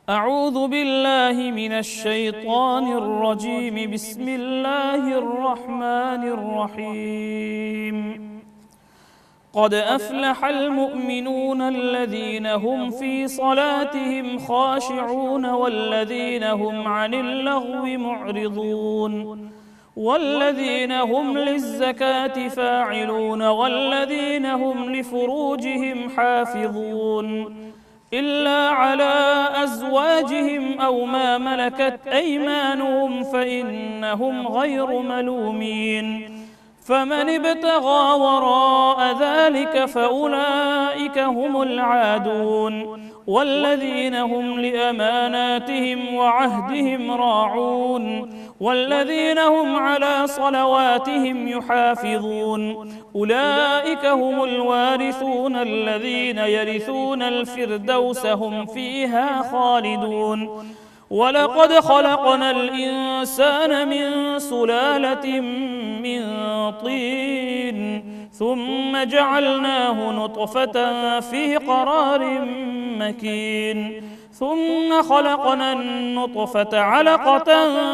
أعوذ بالله من الشيطان الرجيم. بسم الله الرحمن الرحيم. قد أفلح المؤمنون الذين هم في صلاتهم خاشعون والذين هم عن اللغو معرضون والذين هم للزكاة فاعلون والذين هم لفروجهم حافظون إلا على أزواجهم أو ما ملكت أيمانهم فإنهم غير ملومين. فمن ابتغى وراء ذلك فأولئك هم العادون والذين هم لأماناتهم وعهدهم راعون والذين هم على صلواتهم يحافظون. أولئك هم الوارثون الذين يرثون الفردوس هم فيها خالدون. ولقد خلقنا الإنسان من سلالة من طين ثم جعلناه نطفة في قرار مكين ثم خلقنا النطفة علقة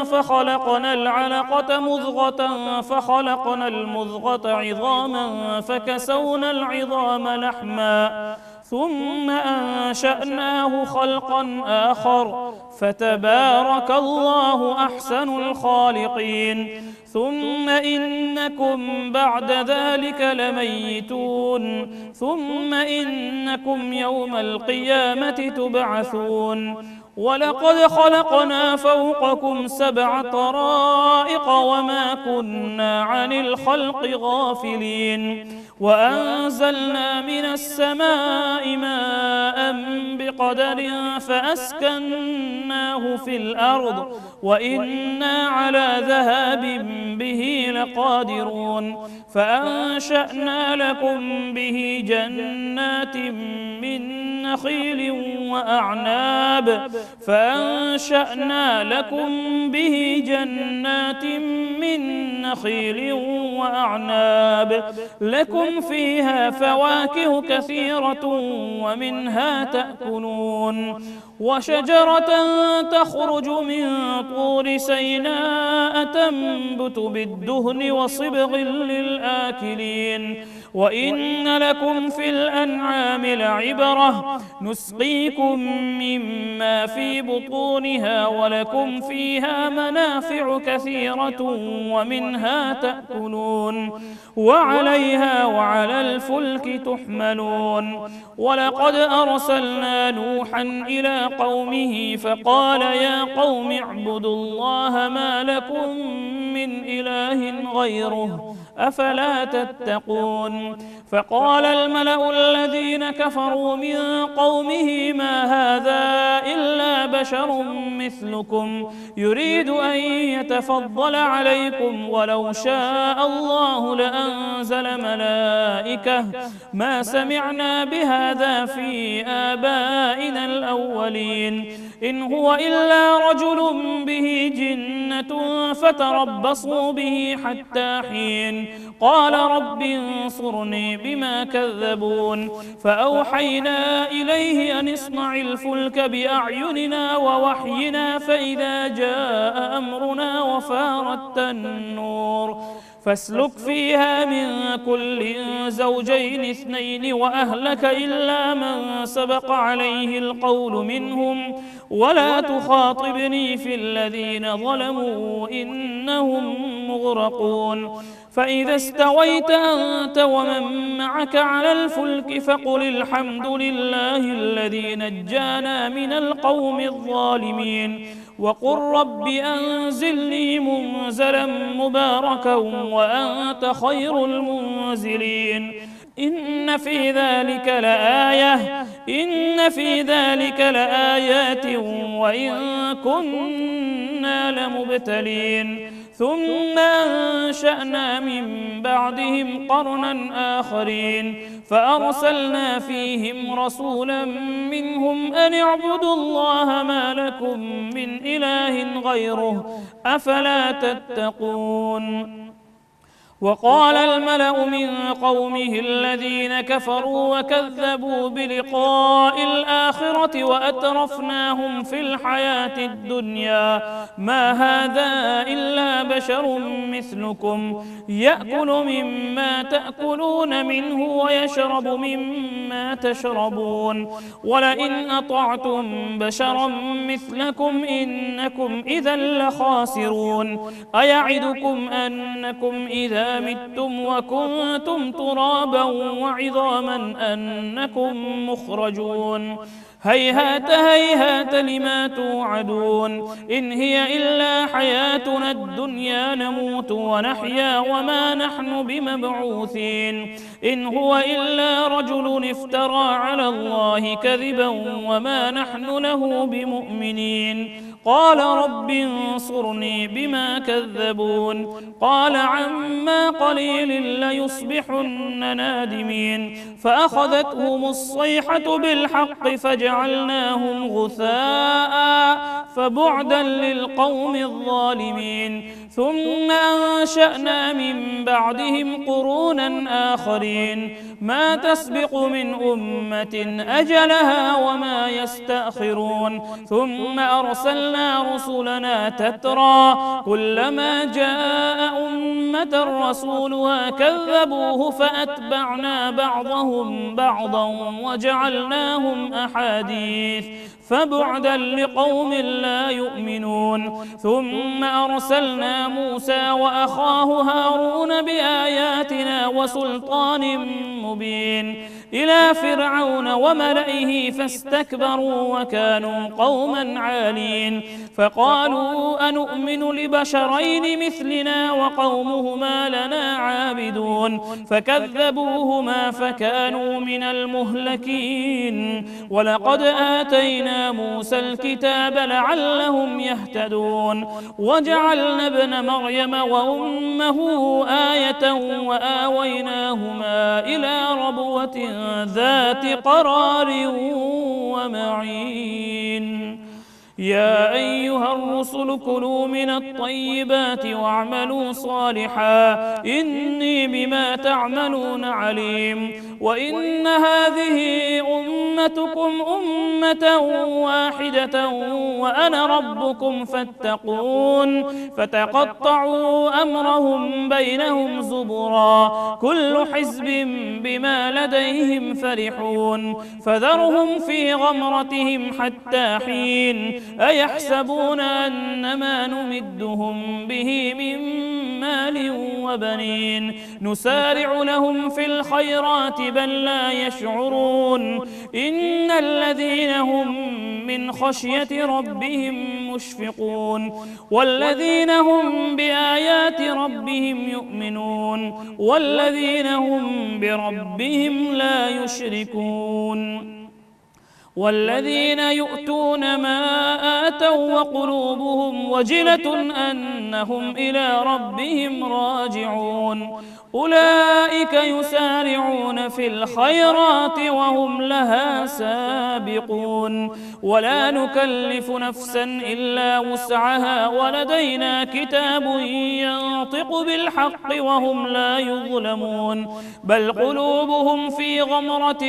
فخلقنا العلقة مضغة فخلقنا المضغة عظاما فكسونا العظام لحما ثم أنشأناه خلقا آخر فتبارك الله أحسن الخالقين. ثم إنكم بعد ذلك لميتون ثم إنكم يوم القيامة تبعثون. ولقد خلقنا فوقكم 7 طرائق وما كنا عن الخلق غافلين وأنزلنا من السماء ماء بقدر فأسكناه في الأرض وإنا على ذهاب به لقادرون. فأنشأنا لكم به جنات من نخيل وأعناب لكم فيها فواكه كثيرة ومنها تأكلون. وشجرة تخرج من طور سيناء تنبت بالدهن وصبغ للآكلين. وإن لكم في الأنعام لعبرة نسقيكم مما في بطونها ولكم فيها منافع كثيرة ومنها تأكلون وعليها وعلى الفلك تحملون. ولقد أرسلنا نوحا إلى قومه فقال يا قوم اعبدوا الله ما لكم من إله غيره أفلا تتقون. فقال الملأ الذين كفروا من قومه ما هذا إلا بشر مثلكم يريد أن يتفضل عليكم ولو شاء الله لأنزل ملائكة ما سمعنا بهذا في آبائنا الأولين إن هو إلا رجل به جنة فتربصوا به حتى حين. قال رب انصرني بما كذبون. فأوحينا إليه أن اصنع الفلك بأعيننا ووحينا فإذا جاء أمرنا وفارت النور فاسلك فيها من كل زوجين 2 وأهلك إلا من سبق عليه القول منهم ولا تخاطبني في الذين ظلموا إنهم مغرقون. فإذا استويت أنت ومن معك على الفلك فقل الحمد لله الذي نجانا من القوم الظالمين وقل رب أنزلني منزلا مباركا وأنت خير المنزلين. إن في ذلك لآيات وإن كنا لمبتلين. ثم أنشأنا من بعدهم قرنا آخرين فأرسلنا فيهم رسولا منهم أن اعبدوا الله ما لكم من إله غيره أفلا تتقون. وقال الملأ من قومه الذين كفروا وكذبوا بلقاء الآخرة وأترفناهم في الحياة الدنيا ما هذا إلا بشر مثلكم يأكل مما تأكلون منه ويشرب مما تشربون ولئن أطعتم بشرا مثلكم إنكم إذا لخاسرون أيعدكم أنكم إذا متم وكنتم ترابا وعظاما أنكم مخرجون هيهات هيهات لما توعدون إن هي إلا حياتنا الدنيا نموت ونحيا وما نحن بمبعوثين إن هو إلا رجل افترى على الله كذبا وما نحن له بمؤمنين قال رب انصرني بما كذبون قال عما قليل ليصبحن نادمين فأخذتهم الصيحة بالحق فجعلناهم غثاء فبعدا للقوم الظالمين ثم أنشأنا من بعدهم قرونا آخرين ما تسبق من أمة أجلها وما يستأخرون ثم أرسلنا رسلنا تترى كلما جاء أمة رسولها كذبوه فأتبعنا بعضهم بعضا وجعلناهم أحاديث فبعدا لقوم لا يؤمنون ثم أرسلنا موسى وأخاه هارون بآياتنا وسلطان مبين إلى فرعون وملئه فاستكبروا وكانوا قوما عالين فقالوا أنؤمن لبشرين مثلنا وقومهما لنا عابدون فكذبوهما فكانوا من المهلكين ولقد آتينا موسى الكتاب لعلهم يهتدون وجعلنا ابن مريم وأمه آية وآويناهما إلى ربوة ذات قرار ومعين يا أيها الرسل كلوا من الطيبات واعملوا صالحا إني بما تعملون عليم وإن هذه أمتكم أمة واحدة وأنا ربكم فاتقون فتقطعوا أمرهم بينهم زبرا كل حزب بما لديهم فرحون فذرهم في غمرتهم حتى حين أيحسبون أنما نمدهم به من مال وبنين نسارع لهم في الخيرات بل لا يشعرون إن الذين هم من خشية ربهم مشفقون والذين هم بآيات ربهم يؤمنون والذين هم بربهم لا يشركون والذين يؤتون ما آتوا وقلوبهم وجلة أنهم إلى ربهم راجعون أولئك يسارعون في الخيرات وهم لها سابقون ولا نكلف نفسا إلا وسعها ولدينا كتاب ينطق بالحق وهم لا يظلمون بل قلوبهم في غمرة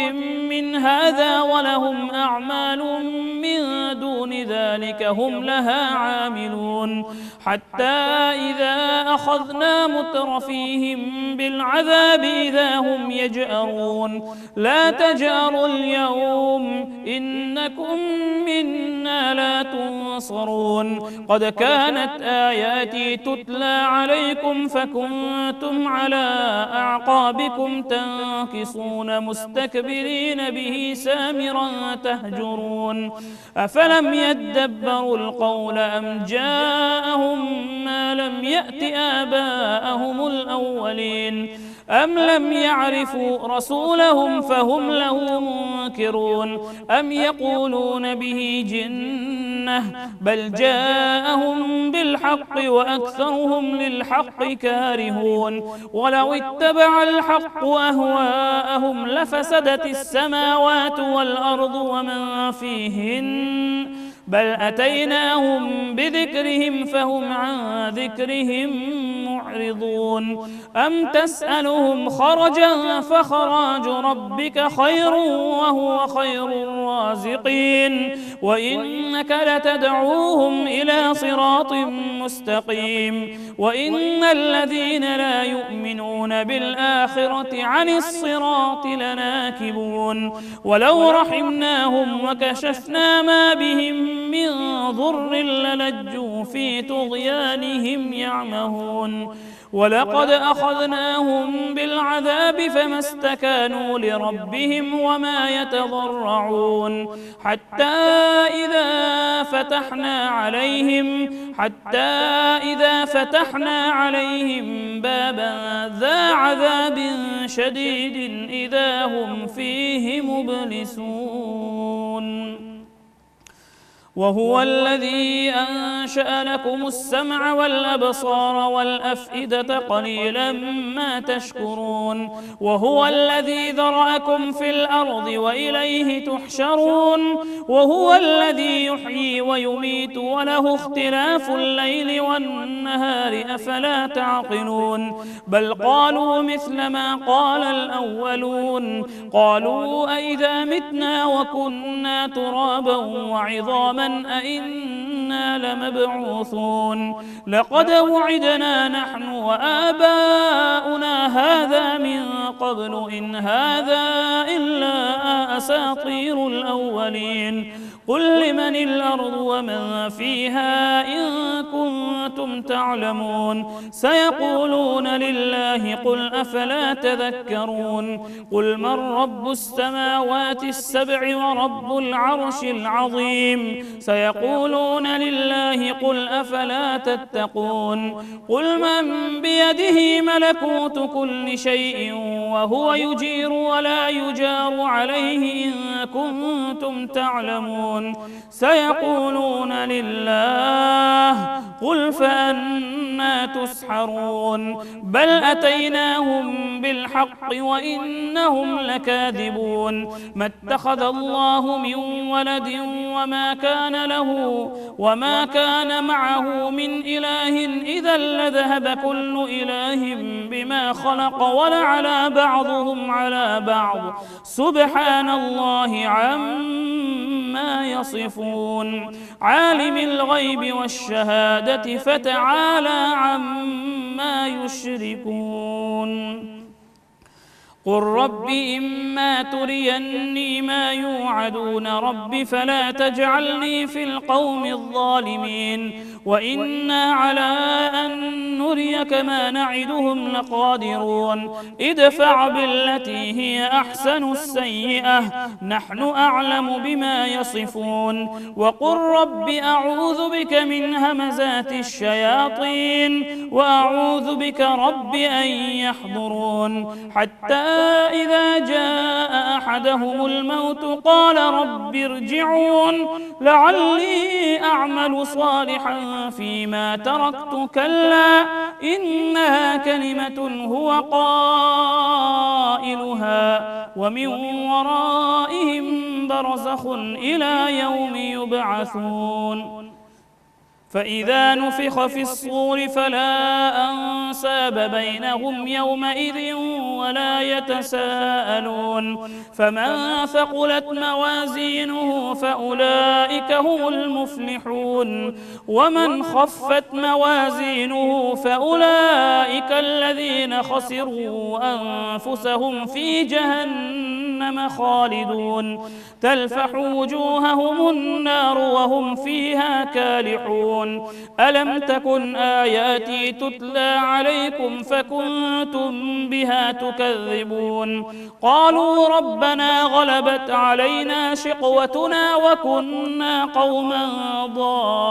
من هذا ولهم أعمال من دون ذلك هم لها عاملون حتى إذا أخذنا مترفيهم بالعذاب إذا هم يجأرون لا تجأروا اليوم إنكم منا لا تنصرون قد كانت آياتي تتلى عليكم فكنتم على أعقابكم تنكصون مستكبرين به سامرا تهجرون أفلم يدبروا القول أم جاءهم ما لم يأت آباءهم الأولين أم لم يعرفوا رسولهم فهم له منكرون أم يقولون به جنة بل جاءهم بالحق وأكثرهم للحق كارهون ولو اتبع الحق أهواءهم لفسدت السماوات والأرض ومن فيهن بل أتيناهم بذكرهم فهم عن ذكرهم معرضون أم تسألهم خرجا فخراج ربك خير وهو خير الرازقين وإنك لتدعوهم إلى صراط مستقيم وإن الذين لا يؤمنون بالآخرة عن الصراط لناكبون ولو رحمناهم وكشفنا ما بهم من ضر للجوا في طغيانهم يعمهون ولقد أخذناهم بالعذاب فما استكانوا لربهم وما يتضرعون حتى إذا فتحنا عليهم بابا ذا عذاب شديد إذا هم فيه مبلسون وهو الذي أنشأ لكم السمع والأبصار والأفئدة قليلا ما تشكرون وهو الذي ذرأكم في الأرض وإليه تحشرون وهو الذي يحيي ويميت وله اختلاف الليل والنهار أفلا تعقلون بل قالوا مثل ما قال الأولون قالوا أئذا متنا وكنا ترابا وعظاما أئنا لمبعوثون لقد وعدنا نحن وآباؤنا هذا من قبل إن هذا إلا أساطير الأولين قل لمن الأرض ومن فيها إن كنتم تعلمون سيقولون لله قل أفلا تذكرون قل من رب السماوات السبع ورب العرش العظيم سيقولون لله قل أفلا تتقون قل من بيده ملكوت كل شيء وهو يجير ولا يجار عليه إن كنتم تعلمون سيقولون لله قل فأنى تسحرون بل أتيناهم بالحق وإنهم لكاذبون ما اتخذ الله من ولد وما كان معه من إله إذا لذهب كل إله بما خلق ولعلى بعضهم على بعض سبحان الله عما يصفون عالم الغيب والشهادة فتعالى عما يشركون قل رب إما تريني ما يوعدون رب فلا تجعلني في القوم الظالمين وإنا على أن نريك ما نعدهم لقادرون ادفع بالتي هي أحسن السيئة نحن أعلم بما يصفون وقل رب أعوذ بك من همزات الشياطين وأعوذ بك رب أن يحضرون حتى إذا جاء أحدهم الموت قال رب ارجعون لعلي أعمل صالحا فيما تركت كلا إنها كلمة هو قائلها ومن ورائهم برزخ إلى يوم يبعثون فإذا نفخ في الصور فلا أنساب بينهم يومئذ ولا يتساءلون فمن ثقلت موازينه فأولئك هم المفلحون ومن خفت موازينه فأولئك الذين خسروا أنفسهم في جهنم خالدون تلفح وجوههم النار وهم فيها كالحون ألم تكن آياتي تتلى عليكم فكنتم بها تكذبون قالوا ربنا غلبت علينا شقوتنا وكنا قوما ضالين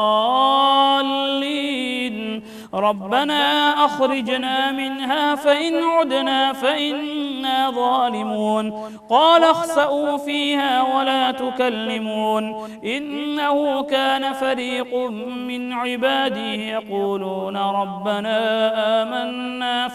ربنا أخرجنا منها فإن عدنا فإنا ظالمون قال اخسئوا فيها ولا تكلمون إنه كان فريق من عبادي يقولون ربنا آمنا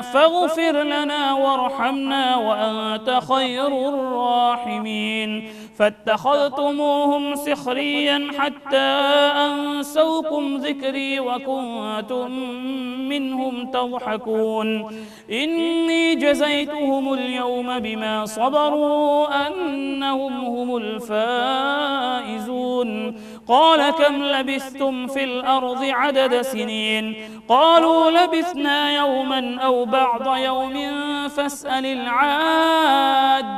فاغفر لنا وارحمنا وأنت خير الراحمين فاتخذتموهم سخريا حتى أنسوكم ذكري وكنتم منهم تضحكون إني جزيتهم اليوم بما صبروا أنهم هم الفائزون قال كم لبثتم في الأرض عدد سنين قالوا لبثنا يوما أو بعض يوم فاسأل العادين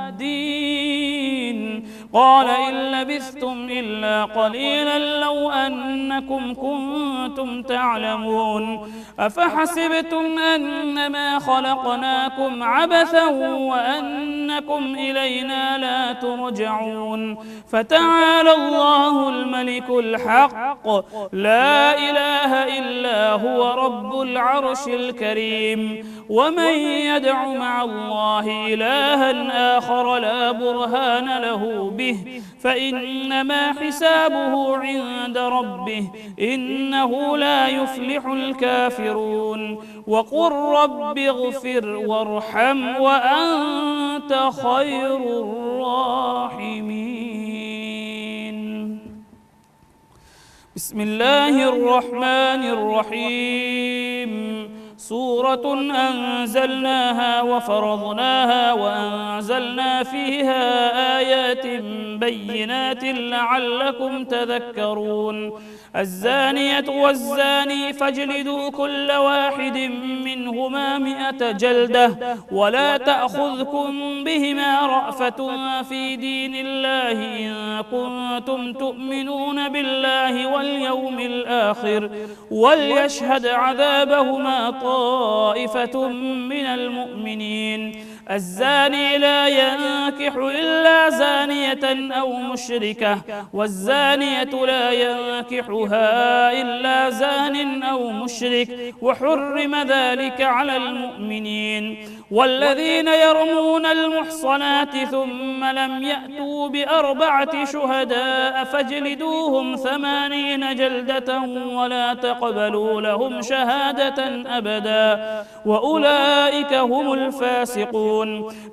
قال إن لبثتم إلا قليلا لو أنكم كنتم تعلمون أفحسبتم أنما خلقناكم عبثا وأنكم إلينا لا ترجعون فتعالى الله الملك الحق لا إله إلا هو رب العرش الكريم ومن يدع مع الله إلها آخر لا برهان له به فإنما حسابه عند ربه إنه لا يفلح الكافرون وقل رب اغفر وارحم وأنت خير الراحمين بسم الله الرحمن الرحيم سورة أنزلناها وفرضناها وأنزلنا فيها آيات بينات لعلكم تذكرون الزانية والزاني فاجلدوا كل واحد منهما 100 جلدة ولا تأخذكم بهما رأفة في دين الله إن كنتم تؤمنون بالله واليوم الآخر وليشهد عذابهما طائفة من المؤمنين الزاني لا ينكح إلا زانية أو مشركة والزانية لا ينكحها إلا زان أو مشرك وحرم ذلك على المؤمنين والذين يرمون المحصنات ثم لم يأتوا ب4 شهداء فاجلدوهم 80 جلدة ولا تقبلوا لهم شهادة أبدا وأولئك هم الفاسقون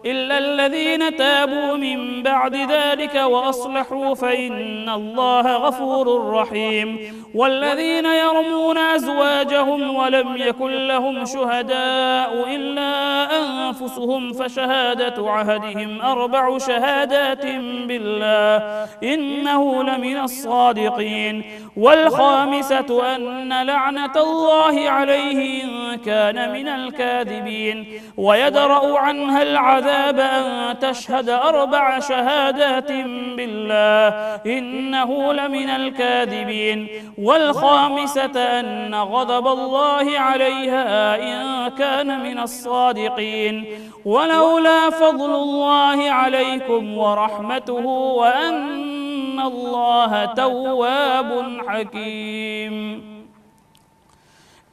إلا الذين تابوا من بعد ذلك وأصلحوا فإن الله غفور رحيم والذين يرمون أزواجهم ولم يكن لهم شهداء إلا أنفسهم فشهادة عهدهم 4 شهادات بالله إنه لمن الصادقين والخامسة أن لعنة الله عليه إن كان من الكاذبين ويدرأ عنها العذاب أن تشهد 4 شهادات بالله إنه لمن الكاذبين والخامسة أن غضب الله عليها إن كان من الصادقين ولولا فضل الله عليكم ورحمته وأن الله تواب حكيم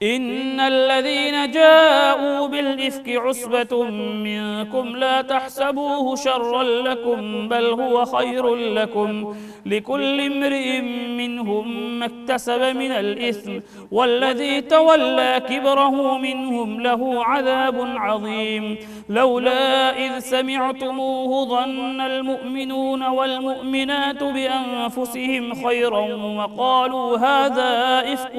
إن الذين جاءوا بالإفك عصبة منكم لا تحسبوه شرا لكم بل هو خير لكم لكل امرئ منهم ما اكتسب من الإثم والذي تولى كبره منهم له عذاب عظيم لولا إذ سمعتموه ظن المؤمنون والمؤمنات بأنفسهم خيرا وقالوا هذا إفك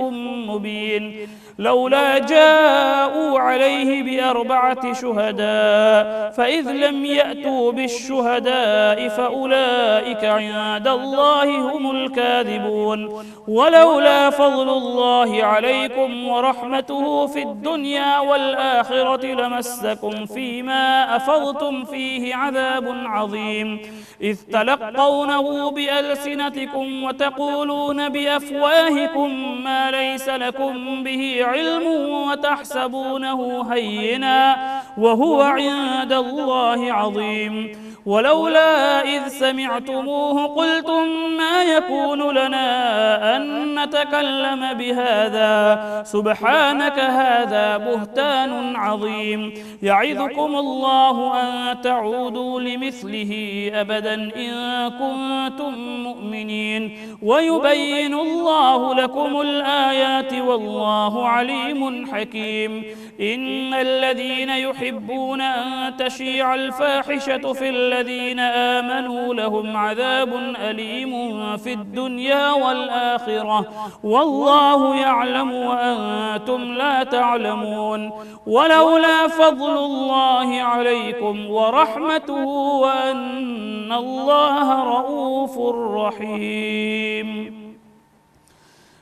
مبين لولا جاءوا عليه ب4 شهداء فإذ لم يأتوا بالشهداء فأولئك عند الله هم الكاذبون ولولا فضل الله عليكم ورحمته في الدنيا والآخرة لمسكم فيما أفضتم فيه عذاب عظيم إذ تلقونه بألسنتكم وتقولون بأفواهكم ما ليس لكم به علم وتحسبونه هينا وهو عند الله عظيم ولولا إذ سمعتموه قلتم ما يكون لنا أن نتكلم بهذا سبحانك هذا بهتان عظيم يعظكم الله أن تعودوا لمثله أبدا إن كنتم مؤمنين ويبين الله لكم الآيات والله عليم حكيم إن الذين يحبون أن تشيع الفاحشة في الذين آمنوا لهم عذاب أليم في الدنيا والآخرة والله يعلم وأنتم لا تعلمون ولولا فضل الله عليكم ورحمته وأن الله رؤوف رحيم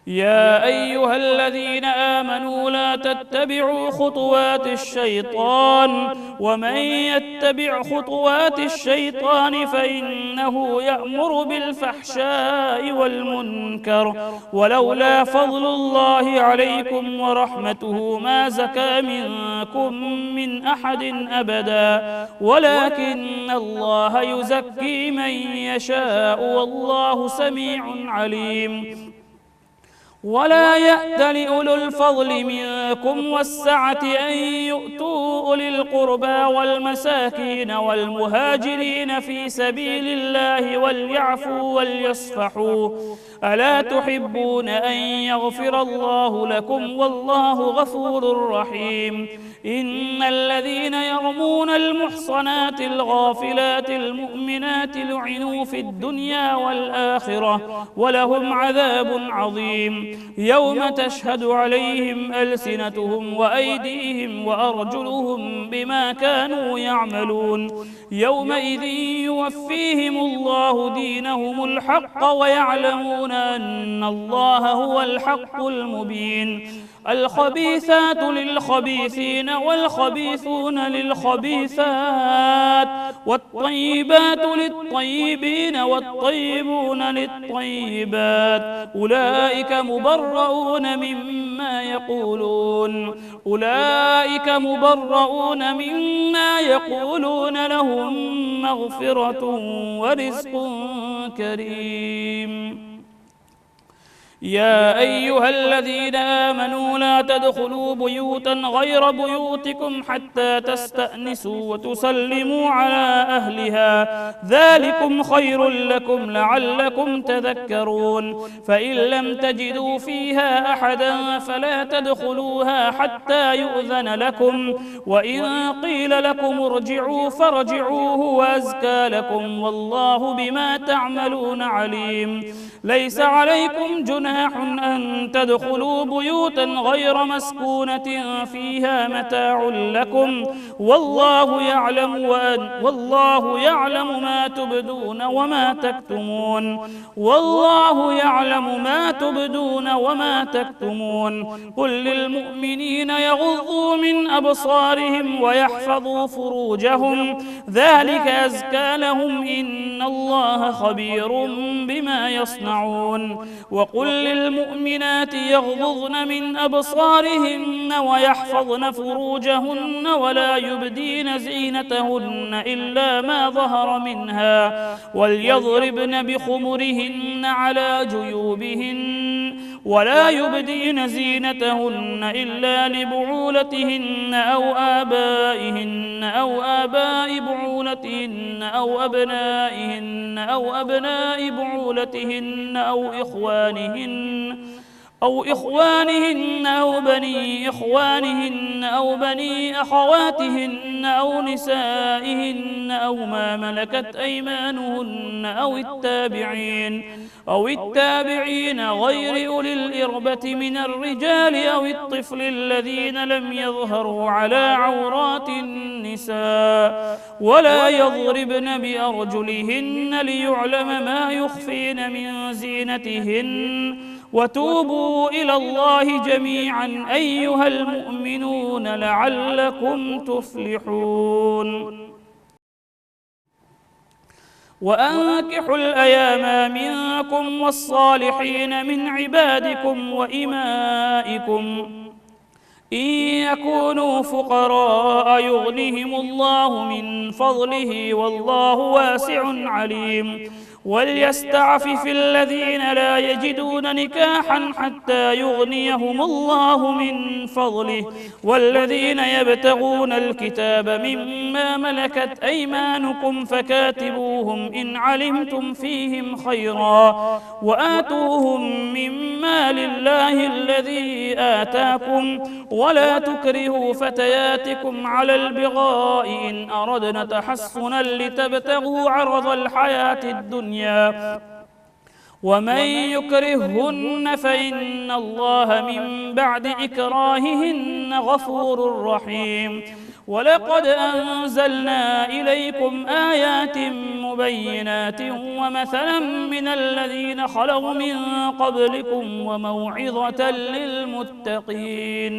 يا أيها الذين آمنوا لا تتبعوا خطوات الشيطان ومن يتبع خطوات الشيطان فإنه يأمر بالفحشاء والمنكر ولولا فضل الله عليكم ورحمته ما زكى منكم من أحد أبدا ولكن الله يزكي من يشاء والله سميع عليم ولا يأت لأولو الفضل منكم والسعة أن يؤتوا أولي القربى والمساكين والمهاجرين في سبيل الله وليعفوا وليصفحوا ألا تحبون أن يغفر الله لكم والله غفور رحيم إن الذين يرمون المحصنات الغافلات المؤمنات لعنوا في الدنيا والآخرة ولهم عذاب عظيم يوم تشهد عليهم ألسنتهم وأيديهم وأرجلهم بما كانوا يعملون يومئذ يوفيهم الله دينهم الحق ويعلمون أن الله هو الحق المبين الخبيثات للخبيثين والخبيثون للخبيثات والطيبات للطيبين والطيبون للطيبات أولئك مبرؤون مما يقولون لهم مغفرة ورزق كريم يا أيها الذين آمنوا لا تدخلوا بيوتا غير بيوتكم حتى تستأنسوا وتسلموا على أهلها ذلكم خير لكم لعلكم تذكرون فإن لم تجدوا فيها أحدا فلا تدخلوها حتى يؤذن لكم وإن قيل لكم ارجعوا فارجعوا هو أزكى لكم والله بما تعملون عليم ليس عليكم جناح أن تدخلوا بيوتا غير مسكونة فيها متاع لكم والله يعلم ما تبدون وما تكتمون قل للمؤمنين يغضوا من أبصارهم ويحفظوا فروجهم ذلك أزكى لهم إن الله خبير بما يصنعون وقل للمؤمنات يغضضن من أبصارهن ويحفظن فروجهن ولا يبدين زينتهن إلا ما ظهر منها وليضربن بخمرهن على جيوبهن ولا يبدين زينتهن إلا لبعولتهن أو آبائهن أو آباء بعولتهن أو أبنائهن أو أبناء بعولتهن أو إخوانهن أو بني إخوانهن أو بني أخواتهن أو نسائهن أو ما ملكت أيمانهن أو التابعين غير أولي الإربة من الرجال أو الطفل الذين لم يظهروا على عورات النساء ولا يضربن بأرجلهن ليعلم ما يخفين من زينتهن وتوبوا إلى الله جميعا أيها المؤمنون لعلكم تفلحون وأنكحوا الأيام منكم والصالحين من عبادكم وإمائكم إن يكونوا فقراء يغنهم الله من فضله والله واسع عليم وليستعفف الذين لا يجدون نكاحا حتى يغنيهم الله من فضله والذين يبتغون الكتاب مما ملكت أيمانكم فكاتبوهم إن علمتم فيهم خيرا وآتوهم من مال الله الذي آتاكم ولا تكرهوا فتياتكم على البغاء إن أردنا تحصنا لتبتغوا عرض الحياة الدنيا ومن يكرههن فإن الله من بعد إكراههن غفور رحيم ولقد أنزلنا إليكم آيات مبينات ومثلا من الذين خلوا من قبلكم وموعظة للمتقين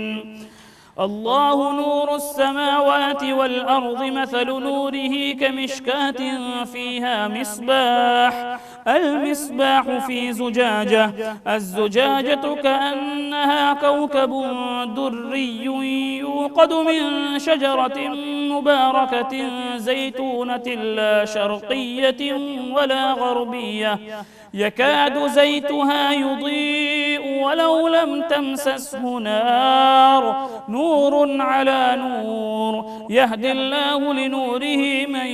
الله نور السماوات والأرض مثل نوره كمشكاة فيها مصباح المصباح في زجاجة الزجاجة كأنها كوكب دري يوقد من شجرة مباركة زيتونة لا شرقية ولا غربية يكاد زيتها يضيء ولو لم تمسسه نار نور على نور يهدي الله لنوره من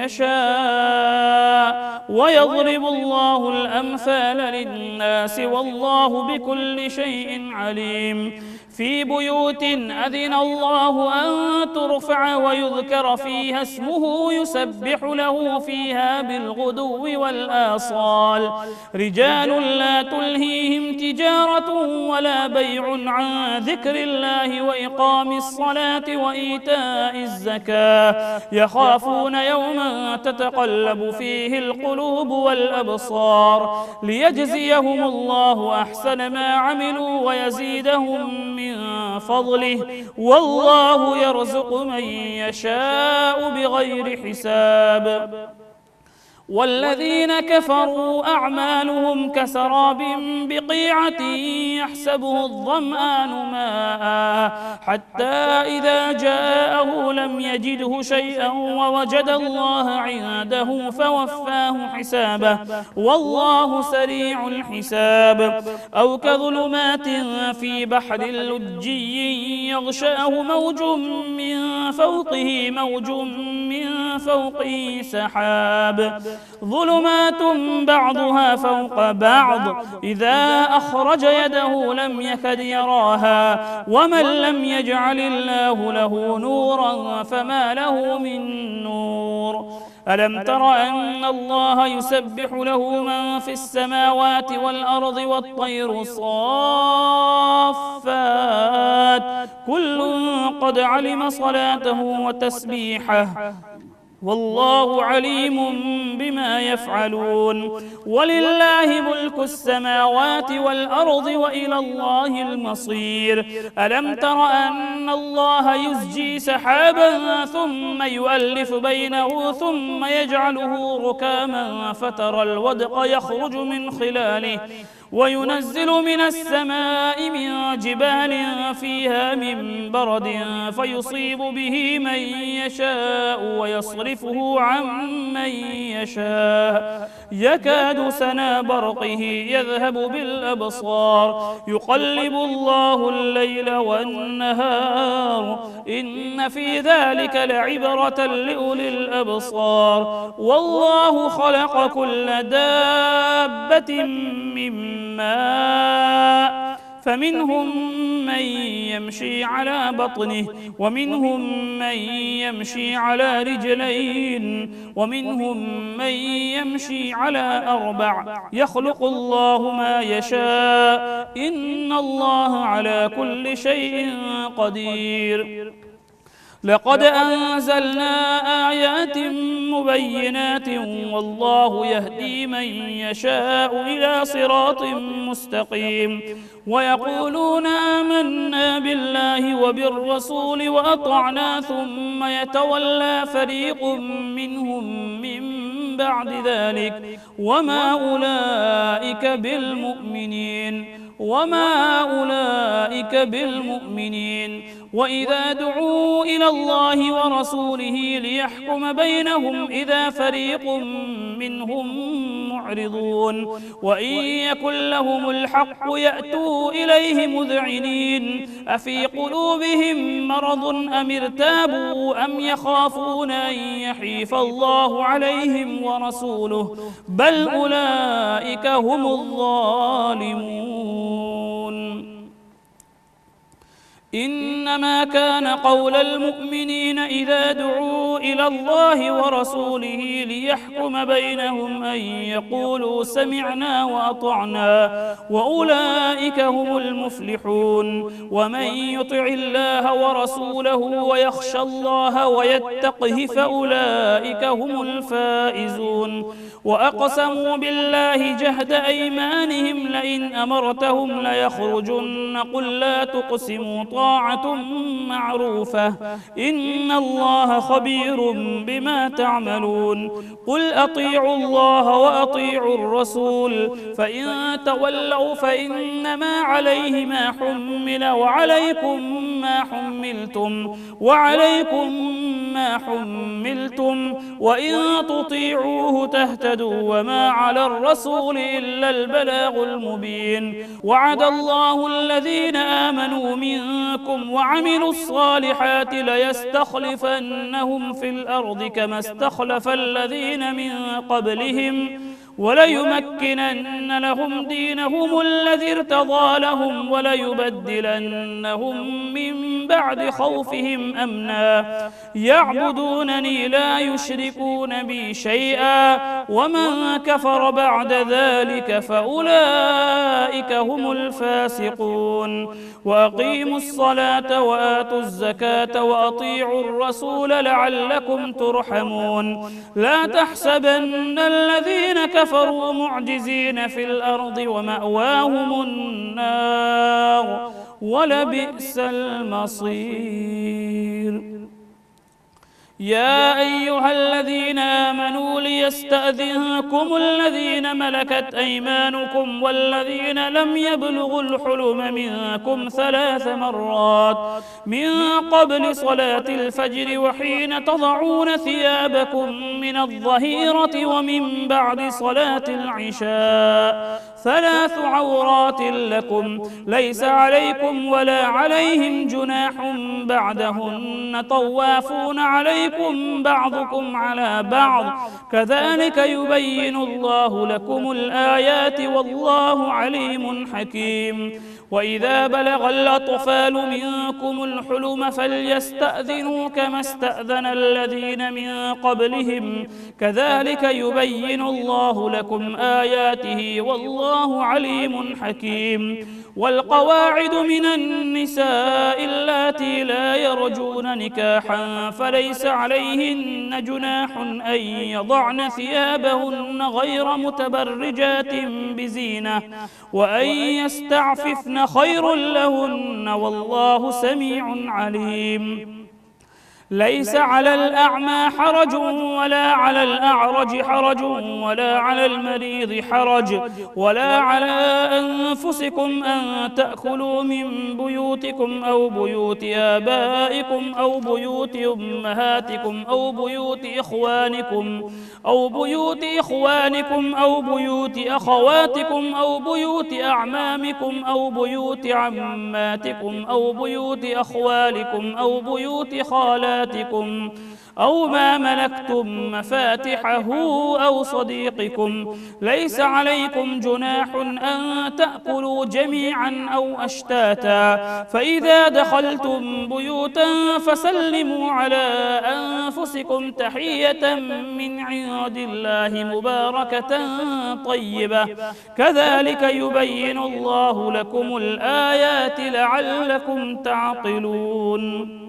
يشاء ويضرب الله الأمثال للناس والله بكل شيء عليم في بيوت أذن الله أن ترفع ويذكر فيها اسمه يسبح له فيها بالغدو والآصال رجال لا تلهيهم تجارة ولا بيع عن ذكر الله وإقام الصلاة وإيتاء الزكاة يخافون يوما تتقلب فيه القلوب والأبصار ليجزيهم الله أحسن ما عملوا ويزيدهم من فضله والله يرزق من يشاء بغير حساب والذين كفروا أعمالهم كسراب بقيعة يحسبه الظمآن ماء حتى إذا جاءه لم يجده شيئا ووجد الله عنده فوفاه حسابه والله سريع الحساب أو كظلمات في بحر لجي يغشاه موج من فوقه موج من فوقه سحاب ظلمات بعضها فوق بعض إذا أخرج يده لم يكد يراها ومن لم يجعل الله له نورا فما له من نور ألم تر أن الله يسبح له من في السماوات والأرض والطير صافات كل قد علم صلاته وتسبيحه والله عليم بما يفعلون ولله ملك السماوات والأرض وإلى الله المصير ألم تر أن الله يزجي سحابا ثم يؤلف بينه ثم يجعله ركاما فترى الودق يخرج من خلاله وينزل من السماء من جبال فيها من برد فيصيب به من يشاء ويصرفه عن من يشاء يكاد سنا برقه يذهب بالأبصار يقلب الله الليل والنهار إن في ذلك لعبرة لأولي الأبصار والله خلق كل دابة من ماء فمنهم من يمشي على بطنه ومنهم من يمشي على رجلين ومنهم من يمشي على أربع يخلق الله ما يشاء إن الله على كل شيء قدير لقد أنزلنا آيات مبينات والله يهدي من يشاء إلى صراط مستقيم ويقولون آمنا بالله وبالرسول وأطعنا ثم يتولى فريق منهم من بعد ذلك وما أولئك بالمؤمنين وما أولئك بالمؤمنين وإذا دعوا إلى الله ورسوله ليحكم بينهم إذا فريق منهم معرضون وإن يكن لهم الحق يأتوا إليه مذعنين أفي قلوبهم مرض أم ارتابوا أم يخافون أن يحيف الله عليهم ورسوله بل أولئك هم الظالمون إنما كان قول المؤمنين إذا دعوا إلى الله ورسوله ليحكم بينهم أن يقولوا سمعنا وأطعنا وأولئك هم المفلحون ومن يطع الله ورسوله ويخشى الله ويتقه فأولئك هم الفائزون وأقسموا بالله جهد أيمانهم لئن أمرتهم ليخرجن قل لا تقسموا طاعة معروفة إن الله خبير بما تعملون قل أطيعوا الله وأطيعوا الرسول فإن تولوا فإنما عليه ما حمل وعليكم ما حملتم وإن تطيعوه تهتدوا وما على الرسول إلا البلاغ المبين وعد الله الذين آمنوا منكم وعملوا الصالحات ليستخلفنهم في الأرض كما استخلف الذين من قبلهم وليمكنن لهم دينهم الذي ارتضى لهم وليبدلنهم من بعد خوفهم أمنا يعبدونني لا يشركون بي شيئا ومن كفر بعد ذلك فأولئك هم الفاسقون وأقيموا الصلاة وآتوا الزكاة وأطيعوا الرسول لعلكم ترحمون لا تحسبن الذين كفروا معجزين في الأرض ومأواهم النار ولبئس المصير يا أيها الذين آمنوا ليستأذنكم الذين ملكت أيمانكم والذين لم يبلغوا الحلم منكم 3 مرات من قبل صلاة الفجر وحين تضعون ثيابكم من الظهيرة ومن بعد صلاة العشاء 3 عورات لكم ليس عليكم ولا عليهم جناح بعدهن طوافون عليكم بعضكم على بعض كذلك يبين الله لكم الآيات والله عليم حكيم وإذا بلغ الأطفال منكم الحلم فليستأذنوا كما استأذن الذين من قبلهم كذلك يبين الله لكم آياته والله عليم حكيم والقواعد من النساء اللاتي لا يرجون نكاحا فليس عليهن جناح أن يضعن ثيابهن غير متبرجات بزينة وأن يستعففن خير لهن والله سميع عليم ليس على الأعمى حرج ولا على الأعرج حرج ولا على المريض حرج ولا على أنفسكم أن تأكلوا من بيوتكم أو بيوت آبائكم أو بيوت أمهاتكم أو بيوت إخوانكم أو بيوت إخوانكم أو بيوت أخواتكم أو بيوت أعمامكم أو بيوت عماتكم أو بيوت أخوالكم أو بيوت خالاتكم أو ما ملكتم مفاتحه أو صديقكم ليس عليكم جناح أن تأكلوا جميعا أو أشتاتا فإذا دخلتم بيوتا فسلموا على أنفسكم تحية من عند الله مباركة طيبة كذلك يبين الله لكم الآيات لعلكم تعقلون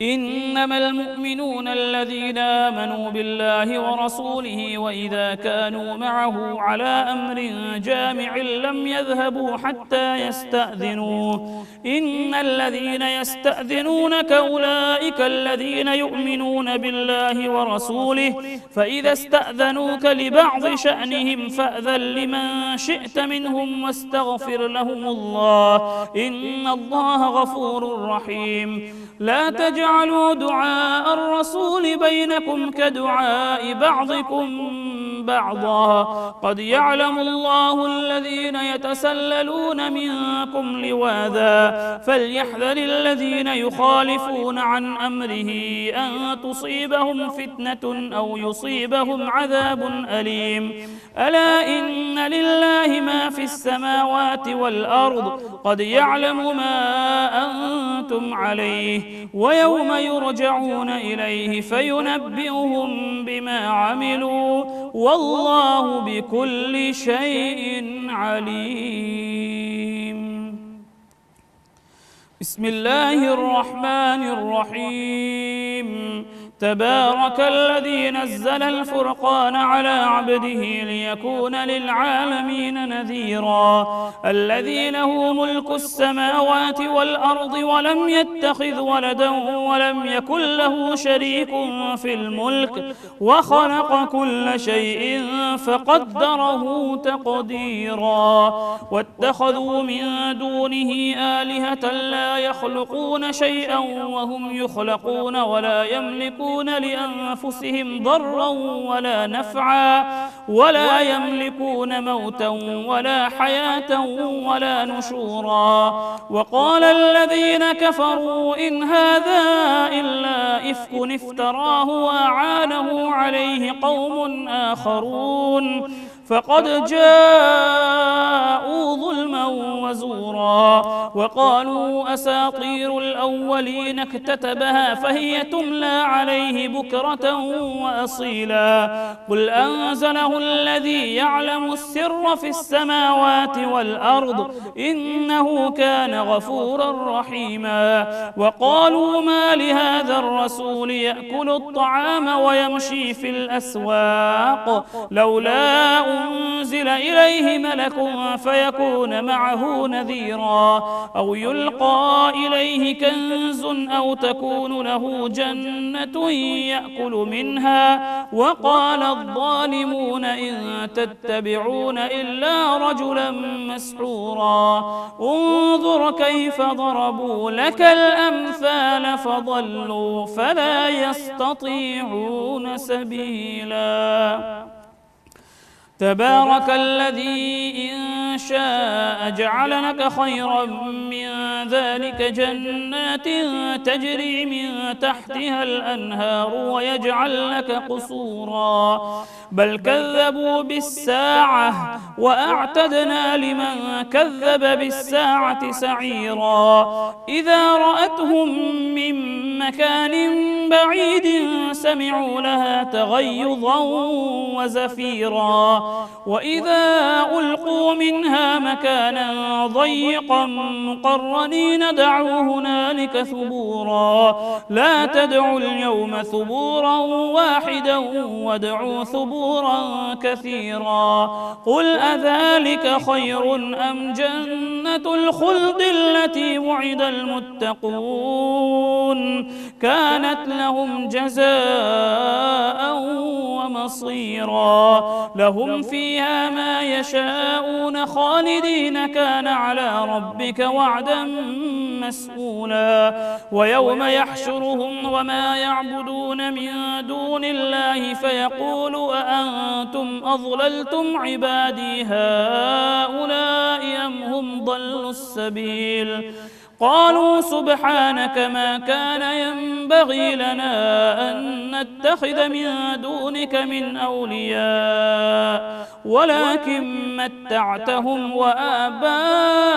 إنما المؤمنون الذين آمنوا بالله ورسوله وإذا كانوا معه على أمر جامع لم يذهبوا حتى يستأذنوه إن الذين يستأذنونك أولئك الذين يؤمنون بالله ورسوله فإذا استأذنوك لبعض شأنهم فأذن لمن شئت منهم واستغفر لهم الله إن الله غفور رحيم لا تجعلوا دعاء الرسول بينكم كدعاء بعضكم بعضا قد يعلم الله الذين يتسللون منكم لواذا فليحذر الذين يخالفون عن أمره أن تصيبهم فتنة أو يصيبهم عذاب أليم ألا إن لله ما في السماوات والأرض قد يعلم ما أنتم عليه ويوم يرجعون إليه فينبئهم بما عملوا والله بكل شيء عليم بسم الله الرحمن الرحيم تبارك الذي نزل الفرقان على عبده ليكون للعالمين نذيرا الذي له ملك السماوات والأرض ولم يتخذ ولدا ولم يكن له شريك في الملك وخلق كل شيء فقدره تقديرا واتخذوا من دونه آلهة لا يخلقون شيئا وهم يخلقون ولا يملكون لأنفسهم ضرا ولا نفعا ولا يملكون موتا ولا حياة ولا نشورا وقال الذين كفروا إن هذا إلا إفك افتراه وأعانه عليه قوم آخرون فقد جاءوا ظلما وزورا وقالوا أساطير الأولين اكتتبها فهي تملى عليه بكرة وأصيلا قل أنزله الذي يعلم السر في السماوات والأرض إنه كان غفورا رحيما وقالوا ما لهذا الرسول يأكل الطعام ويمشي في الأسواق لولا أنزل إليه ملك فيكون معه نذيرا أو يلقى إليه كنز أو تكون له جنة يأكل منها وقال الظالمون إن تتبعون إلا رجلا مسحورا انظر كيف ضربوا لك الأمثال فضلوا فلا يستطيعون سبيلا تبارك الذي إن شاء جعل لك خيرا من ذلك جنات تجري من تحتها الأنهار ويجعل لك قصورا بل كذبوا بالساعة وأعتدنا لمن كذب بالساعة سعيرا إذا رأتهم من مكان بعيد سمعوا لها تغيظا وزفيرا وإذا ألقوا منها مكانا ضيقا مقرنين دعوا هنالك ثبورا لا تدعوا اليوم ثبورا واحدا وادعوا ثبورا كثيرا قل أذلك خير أم جنة الخلد التي وعد المتقون كانت لهم جزاء ومصيرا لهم فيها ما يشاءون خالدين كان على ربك وعدا مسئولا ويوم يحشرهم وما يعبدون من دون الله فيقول أأنتم أضللتم عبادي هؤلاء أم هم ضلوا السبيل قالوا سبحانك ما كان ينبغي لنا أن نتخذ من دونك من أولياء ولكن متعتهم وآباءهم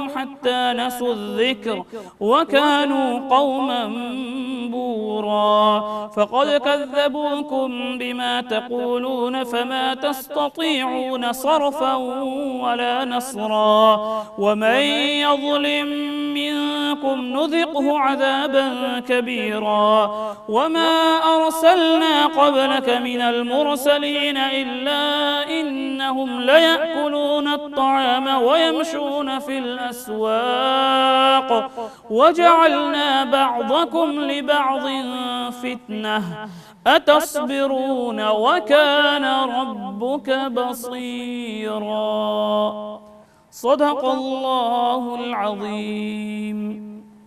حتى نسوا الذكر وكانوا قوما بورا فقد كذبوكم بما تقولون فما تستطيعون صرفا ولا نصرا ومن يظلم منكم منكم نذقه عذابا كبيرا وما أرسلنا قبلك من المرسلين إلا إنهم ليأكلون الطعام ويمشون في الأسواق وجعلنا بعضكم لبعض فتنة أتصبرون وكان ربك بصيرا. صدق الله العظيم.